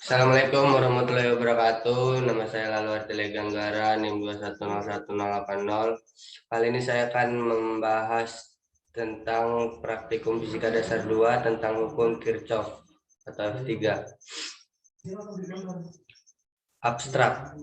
Assalamualaikum warahmatullahi wabarakatuh. Nama saya Lalu Artile Ganggara, NIM 2101080. Kali ini saya akan membahas tentang praktikum fisika dasar 2 tentang hukum Kirchhoff atau F3. Abstrak.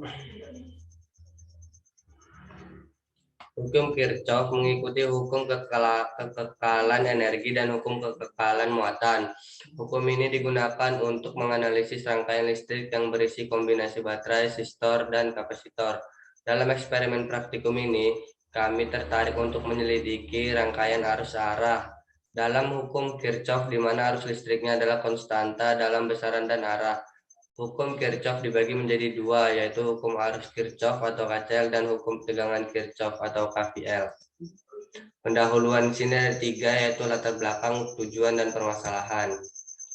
Hukum Kirchhoff mengikuti hukum kekekalan energi dan hukum kekekalan muatan. Hukum ini digunakan untuk menganalisis rangkaian listrik yang berisi kombinasi baterai, resistor, dan kapasitor. Dalam eksperimen praktikum ini, kami tertarik untuk menyelidiki rangkaian arus arah. Dalam hukum Kirchhoff, di mana arus listriknya adalah konstanta dalam besaran dan arah. Hukum Kirchhoff dibagi menjadi dua, yaitu hukum arus Kirchhoff atau KCL dan hukum tegangan Kirchhoff atau KVL. Pendahuluan di sini ada 3, yaitu latar belakang, tujuan, dan permasalahan.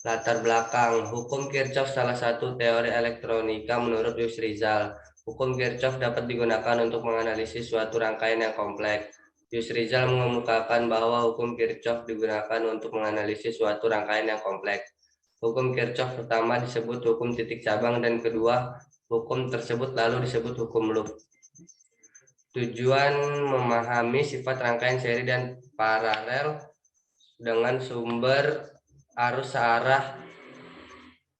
Latar belakang, hukum Kirchhoff salah satu teori elektronika menurut Yus Rizal. Hukum Kirchhoff dapat digunakan untuk menganalisis suatu rangkaian yang kompleks. Yus Rizal mengemukakan bahwa hukum Kirchhoff digunakan untuk menganalisis suatu rangkaian yang kompleks. Hukum Kirchhoff pertama disebut hukum titik cabang dan kedua hukum tersebut lalu disebut hukum loop. Tujuan memahami sifat rangkaian seri dan paralel dengan sumber arus searah,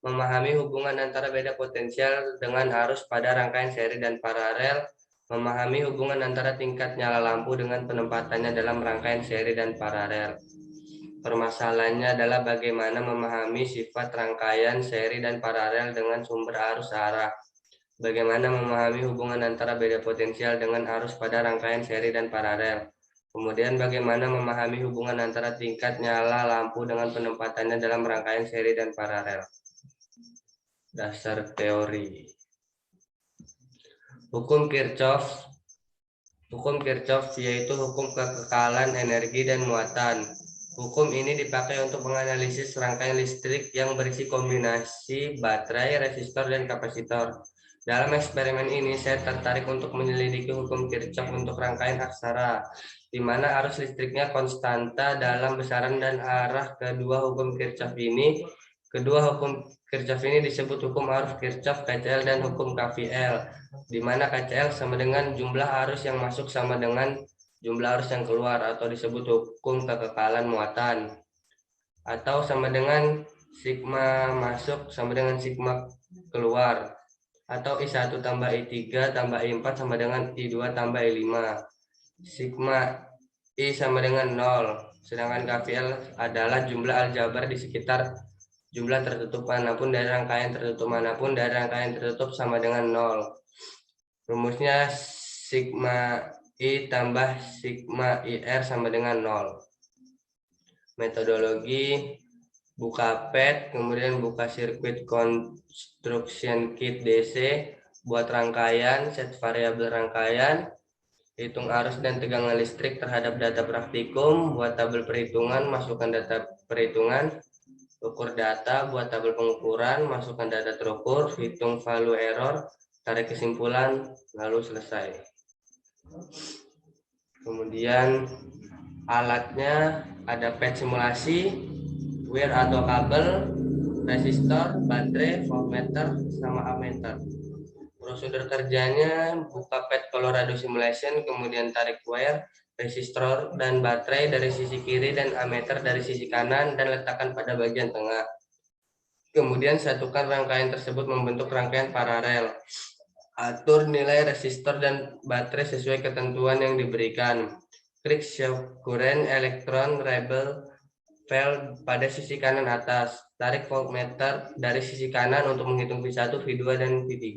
memahami hubungan antara beda potensial dengan arus pada rangkaian seri dan paralel, memahami hubungan antara tingkat nyala lampu dengan penempatannya dalam rangkaian seri dan paralel. Permasalahannya adalah bagaimana memahami sifat rangkaian seri dan paralel dengan sumber arus arah. Bagaimana memahami hubungan antara beda potensial dengan arus pada rangkaian seri dan paralel. Kemudian bagaimana memahami hubungan antara tingkat nyala lampu dengan penempatannya dalam rangkaian seri dan paralel. Dasar teori. Hukum Kirchhoff. Hukum Kirchhoff yaitu hukum kekekalan energi dan muatan. Hukum ini dipakai untuk menganalisis rangkaian listrik yang berisi kombinasi baterai, resistor, dan kapasitor. Dalam eksperimen ini, saya tertarik untuk menyelidiki hukum Kirchhoff untuk rangkaian aksara, di mana arus listriknya konstanta dalam besaran dan arah. Kedua hukum Kirchhoff ini disebut hukum arus Kirchhoff, KCL, dan hukum KVL, di mana KCL sama dengan jumlah arus yang masuk sama dengan jumlah arus yang keluar, atau disebut hukum kekekalan muatan, atau sama dengan sigma masuk sama dengan sigma keluar, atau I1 tambah I3 tambah I4 sama dengan I2 tambah I5. Sigma I sama dengan 0, sedangkan KVL adalah jumlah aljabar di sekitar jumlah tertutup manapun dari rangkaian tertutup manapun dari rangkaian tertutup sama dengan 0. Rumusnya sigma I tambah sigma IR sama dengan 0. Metodologi: buka PET, kemudian buka sirkuit construction kit DC, buat rangkaian, set variabel rangkaian, hitung arus dan tegangan listrik terhadap data praktikum, buat tabel perhitungan, masukkan data perhitungan, ukur data, buat tabel pengukuran, masukkan data terukur, hitung value error, tarik kesimpulan, lalu selesai. Kemudian alatnya ada PET simulasi, wire atau kabel, resistor, baterai, voltmeter, sama ammeter. Prosedur kerjanya: buka PET Colorado simulation, kemudian tarik wire, resistor, dan baterai dari sisi kiri dan ammeter dari sisi kanan dan letakkan pada bagian tengah. Kemudian satukan rangkaian tersebut membentuk rangkaian paralel. Atur nilai resistor dan baterai sesuai ketentuan yang diberikan. Klik show current elektron label valve pada sisi kanan atas. Tarik voltmeter dari sisi kanan untuk menghitung V1, V2, dan V3.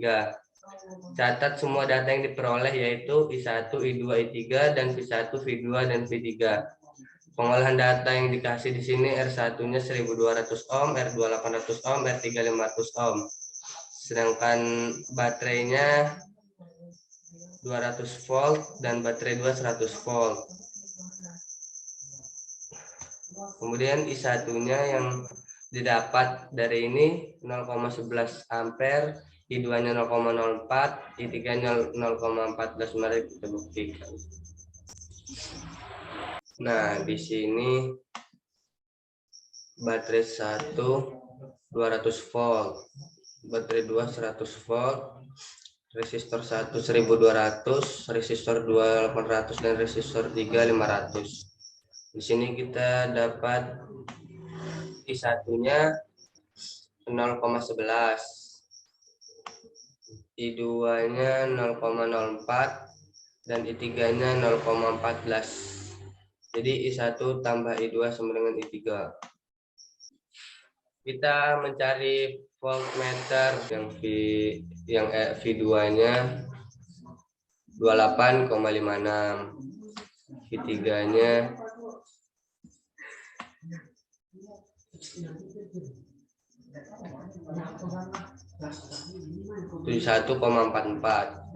Catat semua data yang diperoleh, yaitu I1, I2, I3, dan V1, V2, dan V3. Pengolahan data yang dikasih di sini R1-nya 1200 ohm, R2 800 ohm, R3 500 ohm. Sedangkan baterainya 200 volt dan baterai 2 100 volt. Kemudian I1-nya yang didapat dari ini 0,11 ampere, I2-nya 0,04, I3-nya 0,14. Mari kita buktikan. Nah, di sini baterai 1 200 volt. baterai 2 100 volt, resistor 1 1200, resistor 2 800 dan resistor 3 500. Di sini kita dapat I1-nya 0,11, I2-nya 0,04 dan I3-nya 0,14. Jadi I1 tambah I2 sama dengan I3. Kita mencari voltmeter yang V2-nya 28,56, V3-nya 71,44.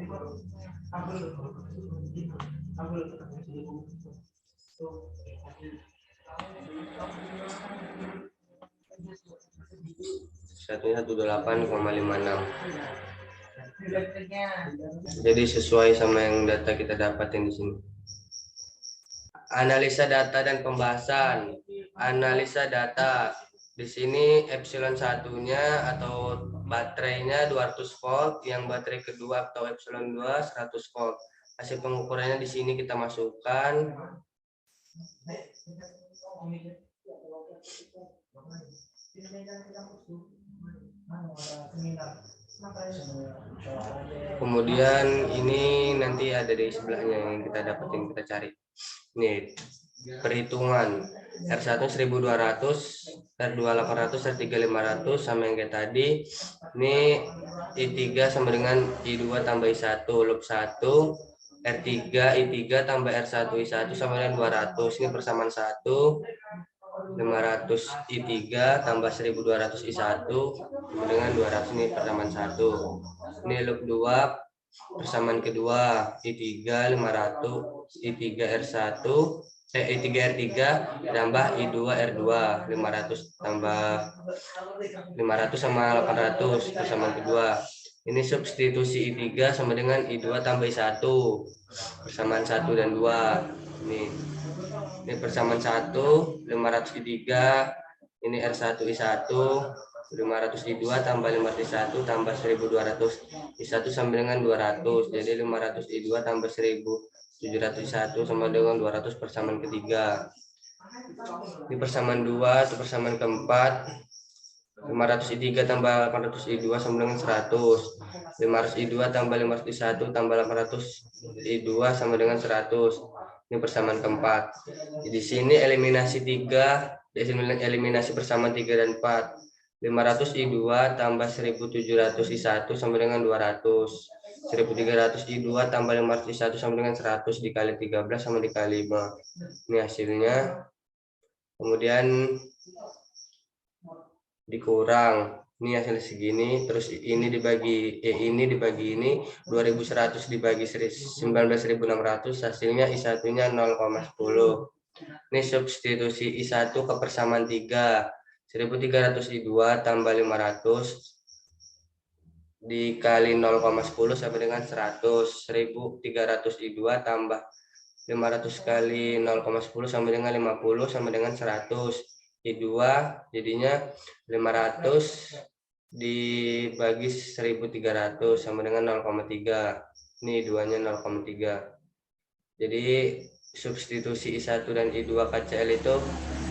Satunya 18,56. Jadi sesuai sama yang data kita dapatin di sini. Analisa data dan pembahasan. Analisa data. Di sini epsilon satunya atau baterainya 200 volt, yang baterai kedua atau epsilon 2 100 volt. Hasil pengukurannya di sini kita masukkan. Kemudian ini nanti ada di sebelahnya yang kita dapetin, kita cari. Nih, perhitungan R1 1200, R2 800, R3 500 sama yang kayak tadi. Ini I3 sama dengan I2 tambah I1 loop 1, R3 I3 tambah R1 I1 sama dengan 200. Ini persamaan 1, 500 I3 tambah 1200 I1 sama dengan 200. Ini persamaan 1. Ini loop 2, persamaan kedua I3 500 I3 R1 I3 R3 tambah I2 R2 500 tambah 500 sama 800 persamaan kedua. Ini substitusi I3 sama dengan I2 tambah I1 persamaan 1 dan 2. Ini persamaan 1 500 I3, ini R1 I1 500 I2 tambah 500 I1 tambah 1200 I1 sama dengan 200. Jadi 500 I2 tambah 1700 I1 sama dengan 200 persamaan ketiga. Ini persamaan 2, itu persamaan keempat. 500 I3 tambah 800 I2 sama dengan 100. 500 I2 tambah 500 I1 tambah 800 I2 sama dengan 100. Ini persamaan keempat. Di sini eliminasi 3, eliminasi persamaan 3 dan 4. 500 I2 tambah 1700 I1 sama dengan 200. 1300 I2 tambah 500 I1 sama dengan 100 dikali 13 sama dikali 5. Ini hasilnya. Kemudian dikurang. Ini hasil segini, terus ini dibagi ini 2100 dibagi 19600, hasilnya I1-nya 0,10. Ini substitusi I1 ke persamaan 3. 1300 I2 tambah 500 dikali 0,10 sama dengan 100. 1300 I2 tambah 500 kali 0,10 sama dengan 50 sama dengan 100. I2 jadinya 500 dibagi 1300 sama dengan 0,3. Ini I2-nya 0,3. Jadi substitusi I1 dan I2 KCL itu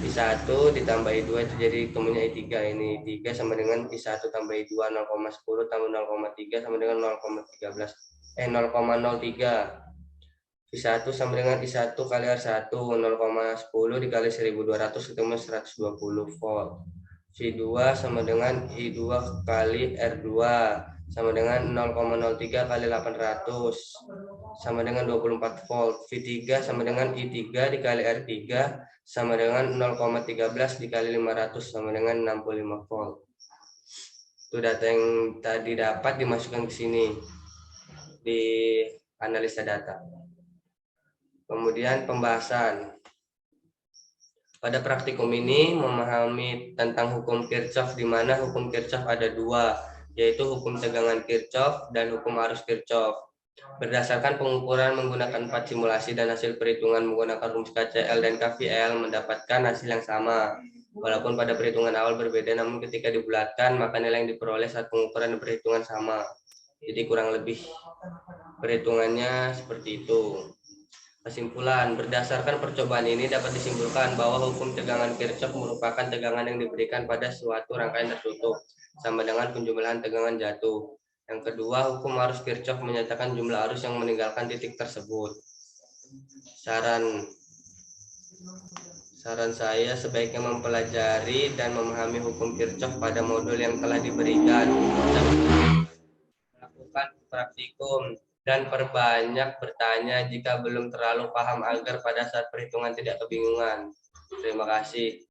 I1 ditambah I2 itu jadi ketemunya I3. Ini I3 sama dengan I1 tambah I2 0,10 tambah 0,3 sama dengan 0,03. I1 sama dengan I1 kali R1 0,10 dikali 1200 ketemu 120 volt. V2 sama dengan I2 kali R2 sama dengan 0,03 kali 800 sama dengan 24 volt. V3 sama dengan I3 dikali R3 sama dengan 0,13 dikali 500 sama dengan 65 volt. Itu data yang tadi dapat dimasukkan ke sini di analisa data. Kemudian pembahasan. Pada praktikum ini memahami tentang hukum Kirchhoff, di mana hukum Kirchhoff ada dua, yaitu hukum tegangan Kirchhoff dan hukum arus Kirchhoff. Berdasarkan pengukuran menggunakan 4 simulasi dan hasil perhitungan menggunakan rumus KCL dan KVL mendapatkan hasil yang sama. Walaupun pada perhitungan awal berbeda, namun ketika dibulatkan, maka nilai yang diperoleh saat pengukuran dan perhitungan sama. Jadi kurang lebih perhitungannya seperti itu. Kesimpulan, berdasarkan percobaan ini dapat disimpulkan bahwa hukum tegangan Kirchhoff merupakan tegangan yang diberikan pada suatu rangkaian tertutup, sama dengan penjumlahan tegangan jatuh. Yang kedua, hukum arus Kirchhoff menyatakan jumlah arus yang meninggalkan titik tersebut. Saran saya sebaiknya mempelajari dan memahami hukum Kirchhoff pada modul yang telah diberikan. Lakukan praktikum dan perbanyak bertanya jika belum terlalu paham agar pada saat perhitungan tidak kebingungan. Terima kasih.